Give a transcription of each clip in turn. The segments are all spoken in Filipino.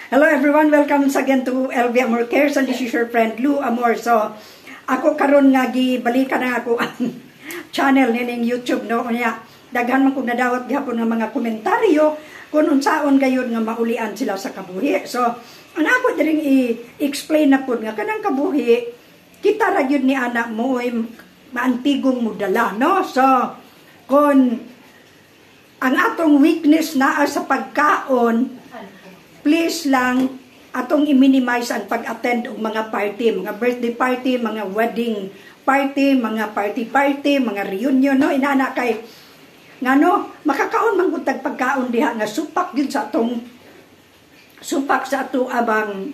Hello everyone, welcome once again to LV Amor Cares, and this is your friend Lou Amor. So, ako karon nga gibalikan na ako ang channel nining YouTube, no? Kanya daghan man kog nadawat gihapon nga mga komentaryo kung unsaon gayud nga maulian sila sa kabuhi. So, ang ako diring i-explain na pud nga kanang kabuhi kita ra gyud ni anak mo maantigong mudala, no? So, kung ang atong weakness naa sa pagkaon, please lang atong i-minimize ang pag-attend og mga party, mga birthday party, mga wedding party, mga party, mga reunion, no? Inana kay ngano makakaon man gud tag pagkaon diha nga supak gyud sa atong supak sa ato abang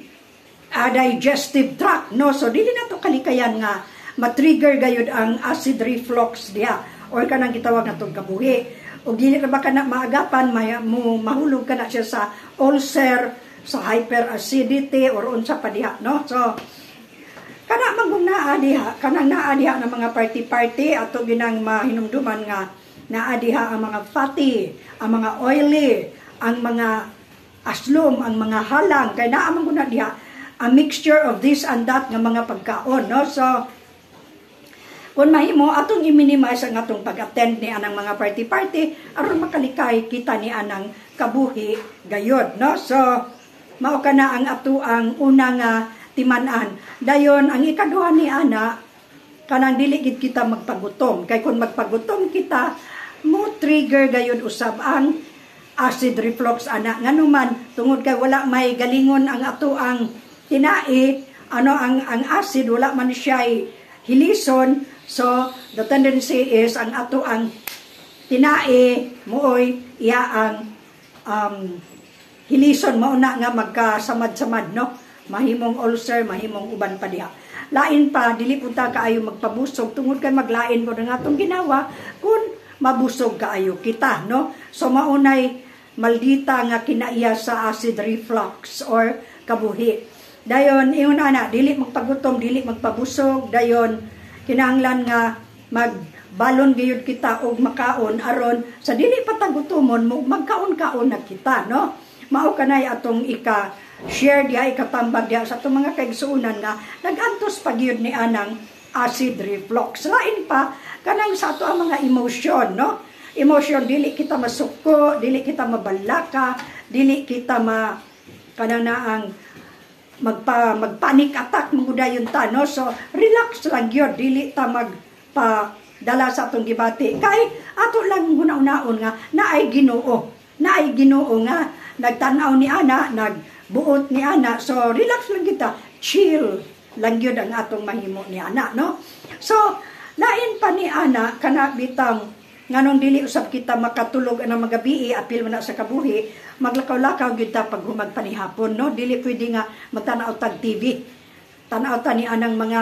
digestive tract, no? So dili na to kalikayan nga ma-trigger gayud ang acid reflux diha or kanang gitawag natong kabuhi. O dili ra ba kana maagapan mahulog kana siya sa ulcer, sa hyperacidity or unsa pa diha, no? So kana man naa diha, kanang naa diha ng mga party ato ginang mahinumduman nga naa diha ang mga fatty, ang mga oily, ang mga aslom, ang mga halang, kay naa man guna diha a mixture of this and that nga mga pagkaon, no? So kung mahimo atong i-minimize ang atong pag-attend ni anang mga party aron makalikay kita ni anang kabuhi gayod, no? So mao kana ang ato ang una nga timan-an. Dayon ang ikaduha ni ana kanang dili gid kita magpagutom, kay kung magpagutom kita mo trigger gayud usab ang acid reflux ana nganuman tungod kay wala may galingon ang ato ang tinai, ang acid wala man siya hilison. So, the tendency is ang ato ang tinai mooy iya ang hilison mao na nga magkasamad-samad, no? Mahimong ulcer, mahimong uban pa diha. Lain pa dili punta kaayo magpabusog tungod kay maglain mo nga atong ginawa kun mabusog kaayo kita, no? So maunay maldita nga kinaiya sa acid reflux or kabuhi. Dayon ingon ana dili magpagutom, dili magpabusog, dayon kinahanglan nga magbalon gayud kita og makaon aron sa dili patagutomon magkaon-kaon na kita, no? Mao kanay atong share diha ikatambag diha sa atong mga kaigsuonan nga nagantos pagyud ni anang acid reflux. Lain pa kanang sa ato ang mga emosyon, no? Emosyon dili kita masuko, dili kita mabalaka, dili kita kanang naang magpanic attack magudayon ta, no? So relax lang gyud, dili ta magpadala sa atong gibati kay ato lang hunaon nga naay Ginoo nga nagtan-aw ni ana, nagbuot ni ana. So relax lang kita, chill lang gyud ang atong mahimo ni ana, no? So lain pa ni ana kana bitang nganong dili usab kita makatulog ana magabi apil man sa kabuhi, maglakaw-lakaw gyud ta pag humag panihapon, no? Dili pwede nga magtanaw tag TV, tanaw ta ni anang mga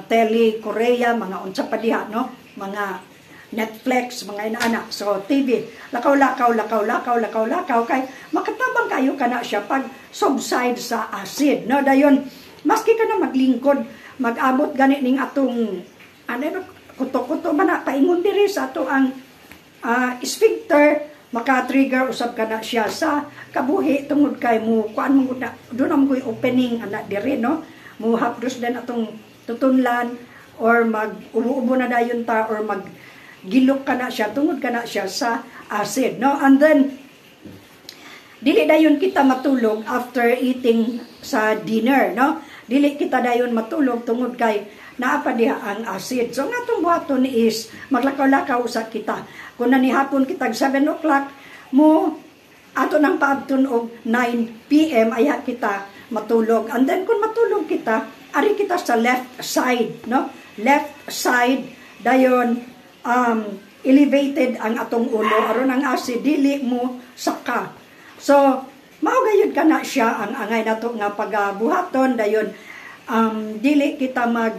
tele Korea, mga unsa pa diha, no? Mga Netflix, mga inaana. So TV, lakaw-lakaw kay makatabang kayo kana siya pag subside sa acid, no? Dayon maski ka na maglingkod, mag-abot gani ning atong kuto-kuto man na paingon diri sa ato ang sphincter, maka-trigger usab kana siya sa kabuhi tungod kay mo kuan mo na do na mo opening ana diri, no? Mo hapdos den atong tutunlan or mag-ubo na dayon ta or maggilok kana siya tungod kana siya sa acid, no? And then dili dayon kita matulog after eating sa dinner, no? Dili kita dayon matulog tungod kay naa pa diha ang acid. So nga itong buhaton is maglakaw-lakaw sa kita. Kung nanihapon kitag 7 o'clock mo ato nang paabton og 9 p.m. aya kita matulog. And then kung matulog kita, ari kita sa left side, no? Left side, dayon elevated ang atong ulo aron ang acid dili mo saka. So mao gayud kana siya ang angay nato nga pagabuhaton, dayon dili kita mag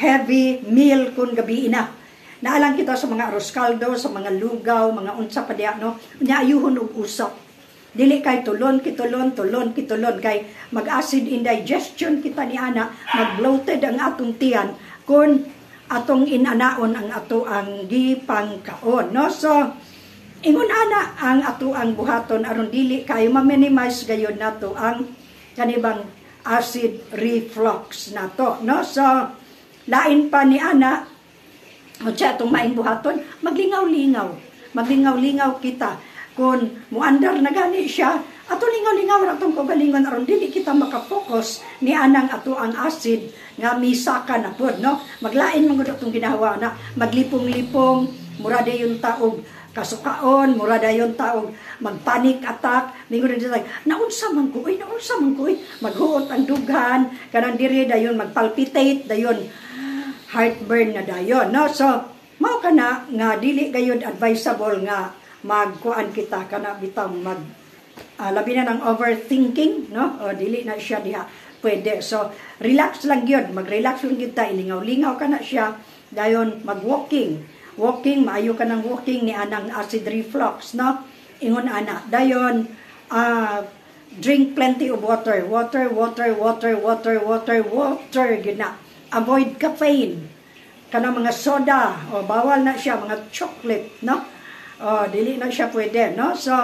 heavy meal kun gabi na. Naalang kita sa mga arroz caldo, sa mga lugaw, mga unsa pa diha, no? Nya ayuhon og usap. Dili kay tulon kay mag-acid indigestion kita ni ana, mag-bloated ang atong tiyan kun atong inanaon ang ato ang gipangkaon, no? So Ingon ana ang ato ang buhaton aron dili kayo ma-minimize gayon nato ang kanibang acid reflux nato, no? So lain pa ni ana o siya itong maing buhaton, maglingaw-lingaw kita kung muandar na gani siya ato lingaw-lingaw na itong kagalingon aron dili kita makapokus ni anang ato ang acid nga misaka na po, no? Maglain man gud itong ginawa na maglipong-lipong mura dayon taog kasukaon, mura dayon taog magpanic attack, mingon din naunsa man ko maghuot ang dughan kanang diri dayon magpalpitate dayon heartburn na dayon, no? So mao kana nga dili gayud advisable nga magkuan kita kana bitaw labi na ng overthinking, no? O dili na siya diha pwede. So relax lang gyud, mag-relax lang gyud ta, ilingaw-lingaw kana siya dayon mag-walking, maayo ka ng walking ni anang acid reflux, no? Ingon ana dayon drink plenty of water gyud na. Avoid caffeine, kanang mga soda, o bawal na siya, mga chocolate, no? O dili na siya pwede, no? So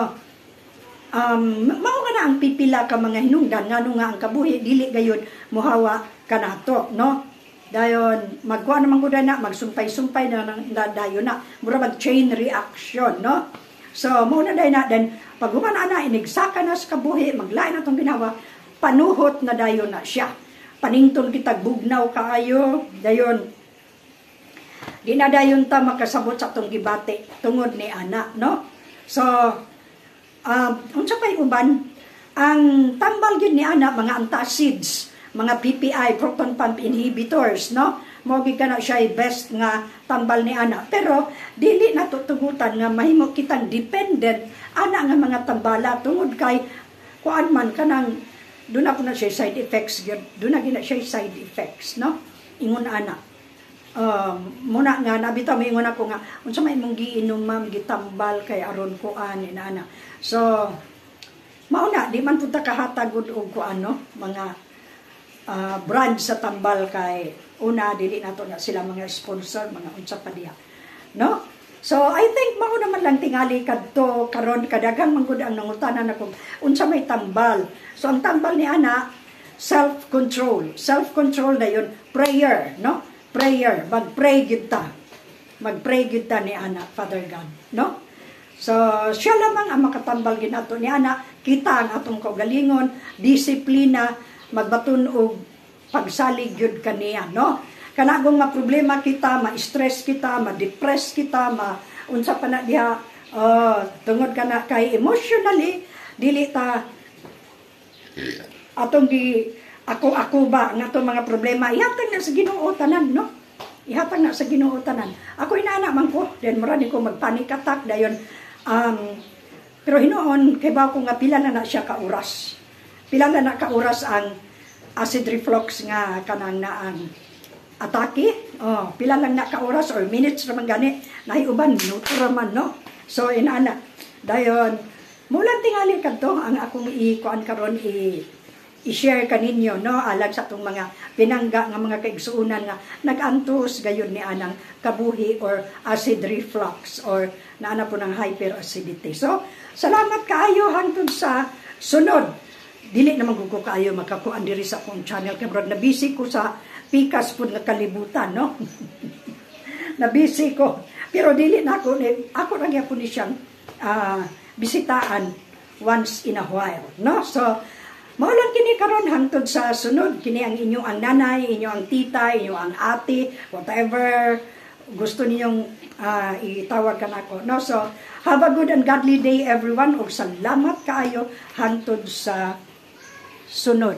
mao na ang pipila ka mga hinungdan ngano nga ang kabuhi dili gayud mohawa kanato, no? Dayon magkuha naman gud na magsumpay-sumpay na dayon na mura mag chain reaction, no? So mo na dayon na then pag human ana inigsaka na sa kabuhi maglain na tong ginawa panuhot na dayon na siya, panington kita bugnaw kaayo dayon di na dayon ta makasabot sa tong gibati tungod ni ana, no? So unsa pay uban ang tambal gyud ni ana mga antacids, mga PPI, proton pump inhibitors, no? Mo gid kana siya best nga tambal ni ana, pero dili natutugutan nga mahimo kitang dependent ana nga mga tambala tungod kay kuan man kanang doon na po na siya side effects gyud, doon na gina siya side effects, no? Ingon ana muna nga nabitaw may ingon ako nga unsa may mong giinom ma'am gitambal kay aron kuan ina ana. So mauna di man punta kahatagod og kuan, no? Mga brand sa tambal kay una dili nato na sila mga sponsor, mga unsa pa diha, no? So I think mao naman lang tingali kadto karon kadagang manggod ang nangutanan ako unsa may tambal. So ang tambal ni ana self-control dayon, prayer, no? Prayer, mag-pray gyud ta ni ana Father God, no? So siya lamang ang makatambal ginato ni ana, kita ang atong kaugalingon, disiplina, magbaton og pagsalig gyud kaniya, no? Kanagong nga problema kita, ma-stress kita, ma-depress kita, unsa pa na diha tungod kana kay emotionally dili ta atong ako ba nga to mga problema ihatag na sa Ginoo tanan, no? Ihatag na sa Ginoo tanan. Ako inaana man ko, then marani ko magpanic attack dayon pero hinuon kay ba ko nga pila na siya ka oras. Pila na ka oras ang acid reflux nga kanang naang atake. Pila lang na ka oras or minutes ra man gani, nahiuban minuto ra man, no? So inaana dayon mulan tingali kadto ang akong ikuan karon i-share kaninyo, no? Alag sa itong mga pinangga nga mga kaigsuunan nga nag-antos gayon ni anang kabuhi or acid reflux or naana po ng hyperacidity. So salamat kaayo hangtod sa sunod. Dili naman ko kaayo makakuan diri sa akong channel kay brad na busy ko sa pikas pud nga kalibutan, no? Na busy ko. Pero dili na ako ra gyapon ni siyang bisitaan once in a while, no? So maulan kini karon hangtod sa sunod kini ang inyo ang nanay, inyo ang tita, inyo ang ate, whatever gusto ninyong itawag kan ako, no? So have a good and godly day everyone ug salamat kaayo hangtod sa sunod.